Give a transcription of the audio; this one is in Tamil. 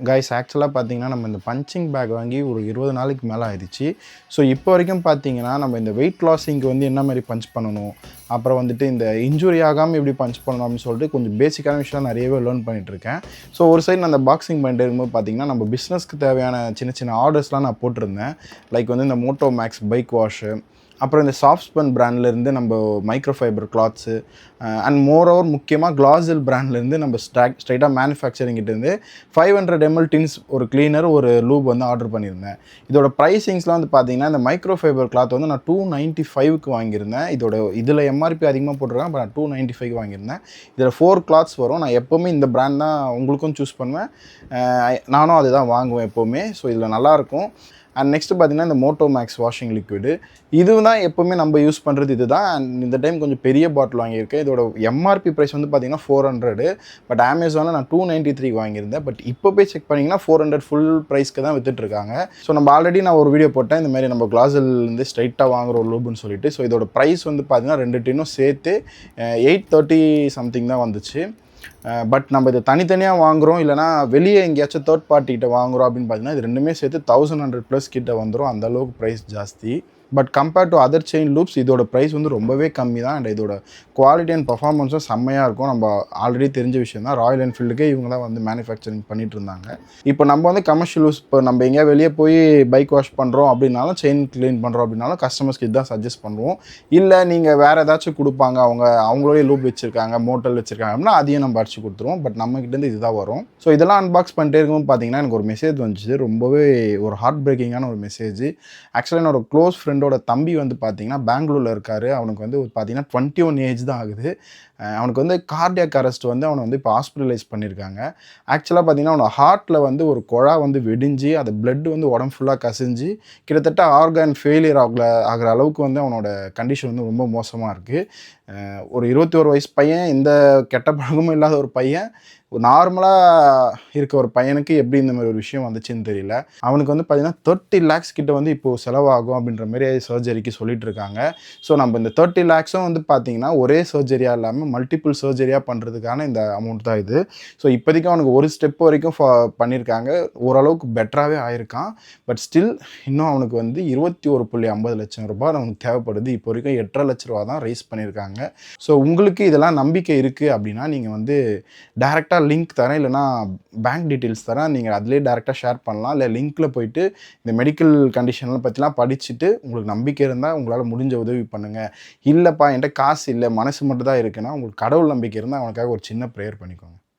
கைஸ் ஆக்சுவலாக பார்த்தீங்கன்னா நம்ம இந்த பஞ்சிங் பேக் வாங்கி ஒரு 20 நாளைக்கு மேலே ஆயிடுச்சு. ஸோ இப்போ வரைக்கும் பார்த்தீங்கன்னா நம்ம இந்த வெயிட் லாஸிங்க்கு வந்து என்ன மாதிரி பஞ்ச் பண்ணணும், அப்புறம் வந்துட்டு இந்த இன்ஜுரி ஆகாமல் எப்படி பஞ்ச் பண்ணணும் அப்படின்னு சொல்லிட்டு கொஞ்சம் பேசிக்கான விஷயம் நிறையவே லேர்ன் பண்ணிட்டுருக்கேன். ஸோ ஒரு சைடு நான் அந்த பாக்ஸிங் பண்ணிட்டு இருக்கும்போது பார்த்தீங்கன்னா நம்ம பிஸ்னஸ்க்கு தேவையான சின்ன சின்ன ஆர்டர்ஸ்லாம் நான் போட்டிருந்தேன். லைக் வந்து இந்த மோட்டோ மேக்ஸ் பைக் வாஷு, அப்புறம் இந்த சாஃப்ட் ஸ்பன் பிராண்ட்லேருந்து நம்ம micro fibre clothes, and more over முக்கியமாக கிளாஸில் பிராண்ட்லேருந்து நம்ம ஸ்ட்ரைட்டாக மேனுஃபேக்சரிங்கிட்டேருந்து 500 ml டின்ஸ் ஒரு கிளீனர் ஒரு லூப் வந்து ஆர்டர் பண்ணியிருந்தேன். இதோட ப்ரைஸிங்ஸ்லாம் வந்து பார்த்தீங்கன்னா இந்த மைக்ரோ ஃபைபர் கிளாத் வந்து நான் 295க்கு வாங்கியிருந்தேன். இதில் எம்ஆர்பி அதிகமாக போட்டிருக்காங்க, பட் நான் 295க்கு வாங்கியிருந்தேன். இதில் 4 கிளாத்ஸ் வரும். நான் எப்போவுமே இந்த பிராண்ட் தான் உங்களுக்கும் சூஸ் பண்ணுவேன், நானும் அதுதான் வாங்குவேன் எப்போவுமே. ஸோ இதில் நல்லாயிருக்கும். அண்ட் நெக்ஸ்ட்டு பார்த்தீங்கன்னா இந்த மோட்டோ மேக்ஸ் வாஷிங் லிக்விடு, இது தான் எப்போவுமே நம்ம யூஸ் பண்ணுறது இது தான். அண்ட் இந்த டைம் கொஞ்சம் பெரிய பாட்டில் வாங்கியிருக்கேன். இதோட எம்ஆர்பி ப்ரைஸ் வந்து பார்த்தீங்கன்னா 400, பட் அமேசானில் நான் 293 வாங்கியிருந்தேன். பட் இப்போ போய் செக் பண்ணிங்கன்னா 400 ஃபுல் ப்ரைஸ்க்கு தான் விற்றுட்ருக்காங்க. ஸோ நம்ம ஆல்ரெடி நான் ஒரு வீடியோ போட்டேன் இந்த மாதிரி நம்ம கிளாஸிலேருந்து ஸ்ட்ரைட்டாக வாங்குகிற ஒரு லூப்னு சொல்லிட்டு. ஸோ இதோட ப்ரைஸ் வந்து பார்த்தீங்கன்னா 2 டின்னும் சேர்த்து 830 சம்திங் தான் வந்துச்சு. பட் நம்ம இதை தனித்தனியாக வாங்குகிறோம், இல்லைனா வெளியே எங்கேயாச்சும் தேர்ட் பார்ட்டிகிட்ட வாங்குகிறோம் அப்படின்னு பார்த்தீங்கன்னா இது ரெண்டுமே சேர்த்து 1100+ கிட்ட வந்துடும். அந்தளவுக்கு ப்ரைஸ் ஜாஸ்தி. But compared to other chain loops இதோட ப்ரைஸ் வந்து ரொம்பவே கம்மி தான். அண்ட் இதோட குவாலிட்டி அண்ட் பர்ஃபார்மன்ஸும் செம்மையாக இருக்கும். நம்ம ஆல்ரெடி தெரிஞ்ச விஷயம் தான். ராயல் என்ஃபீல்டுக்கே இவங்க தான் வந்து மேனுஃபேக்சரிங் பண்ணிட்டு இருந்தாங்க. இப்போ நம்ம வந்து கமர்ஷியல் யூஸ், இப்போ நம்ம எங்கேயா வெளியே போய் பைக் வாஷ் பண்ணுறோம் அப்படின்னாலும், செயின் க்ளீன் பண்ணுறோம் அப்படின்னாலும் கஸ்டமர்ஸ்க்கு இதுதான் சஜஸ்ட் பண்ணுவோம். இல்லை நீங்கள் வேறு ஏதாச்சும் கொடுப்பாங்க, அவங்களோடய லூப் வச்சுருக்காங்க, மோட்டல் வச்சுருக்காங்க அப்படின்னா அதையும் நம்ம அடிச்சு கொடுத்துருவோம். பட் நம்மக்கிட்டேருந்து இதுதான் வரும். ஸோ இதெல்லாம் அன்பாக்ஸ் பண்ணிட்டே இருக்கும்போது பார்த்தீங்கன்னா எனக்கு ஒரு மெசேஜ் வந்துச்சு, ரொம்பவே ஒரு ஹார்ட் பிரேக்கிங்கான ஒரு மெசேஜ். ஆக்சுவலாக என்னோட க்ளோஸ் ஃப்ரெண்டோட தம்பி வந்து பார்த்தீங்கன்னா பெங்களூரில் இருக்கார். அவனுக்கு வந்து பார்த்தீங்கன்னா 21 ஏஜ் தான் ஆகுது. அவனுக்கு வந்து கார்டியாக் அரெஸ்ட் வந்து அவனை வந்து இப்போ ஹாஸ்பிட்டலைஸ் பண்ணியிருக்காங்க. ஆக்சுவலாக பார்த்தீங்கன்னா அவனோட ஹார்ட்டில் வந்து ஒரு குழா வந்து வெடிஞ்சு அது பிளட் வந்து உடம்பு ஃபுல்லாக கசிஞ்சு கிட்டத்தட்ட ஆர்கன் ஃபெயிலியர் ஆகிற அளவுக்கு வந்து அவனோட கண்டிஷன் வந்து ரொம்ப மோசமாக இருக்குது. ஒரு 21 வயசு பையன், இந்த கெட்ட பழக்கமும் இல்லாத ஒரு பையன், நார்மலாக இருக்க ஒரு பையனுக்கு எப்படி இந்த மாதிரி ஒரு விஷயம் வந்துச்சுன்னு தெரியல. அவனுக்கு வந்து பார்த்தீங்கன்னா 30 lakhs கிட்ட வந்து இப்போது செலவாகும் அப்படின்ற மாதிரி சர்ஜரிக்கு சொல்லிட்டு இருக்காங்க. ஸோ நம்ம இந்த 30 lakhஸும் வந்து பார்த்தீங்கன்னா ஒரே சர்ஜரியாக இல்லாமல் மல்டிபிள் சர்ஜரியாக பண்ணுறதுக்கான இந்த அமௌண்ட் தான் இது. ஸோ இப்போதைக்கு அவனுக்கு ஒரு ஸ்டெப் வரைக்கும் பண்ணியிருக்காங்க. ஓரளவுக்கு பெட்டராகவே ஆயிருக்கான். பட் ஸ்டில் இன்னும் அவனுக்கு வந்து 21.50 லட்சம் ரூபாய் அவனுக்கு தேவைப்படுது. இப்போ வரைக்கும் 8.5 லட்ச ரூபா தான் ரைஸ் பண்ணியிருக்காங்க. ஸோ உங்களுக்கு இதெல்லாம் நம்பிக்கை இருக்குது அப்படின்னா நீங்கள் வந்து டேரெக்டாக லிங்க் தரேன், இல்லைனா பேங்க் டீட்டெயில்ஸ் தரேன், நீங்கள் அதிலே டேரெக்டாக ஷேர் பண்ணலாம். இல்லை லிங்க்கில் போய்ட்டு இந்த மெடிக்கல் கண்டிஷன்லாம் பற்றிலாம் படிச்சுட்டு உங்களுக்கு நம்பிக்கை இருந்தால் உங்களால் முடிஞ்ச உதவி பண்ணுங்கள். இல்லைப்பா என்கிட்ட காசு இல்லை, மனசு மட்டும் தான் இருக்குன்னா உங்களுக்கு கடவுள் நம்பிக்கை இருந்தால் அவனுக்காக ஒரு சின்ன ப்ரேயர் பண்ணிக்கோங்க.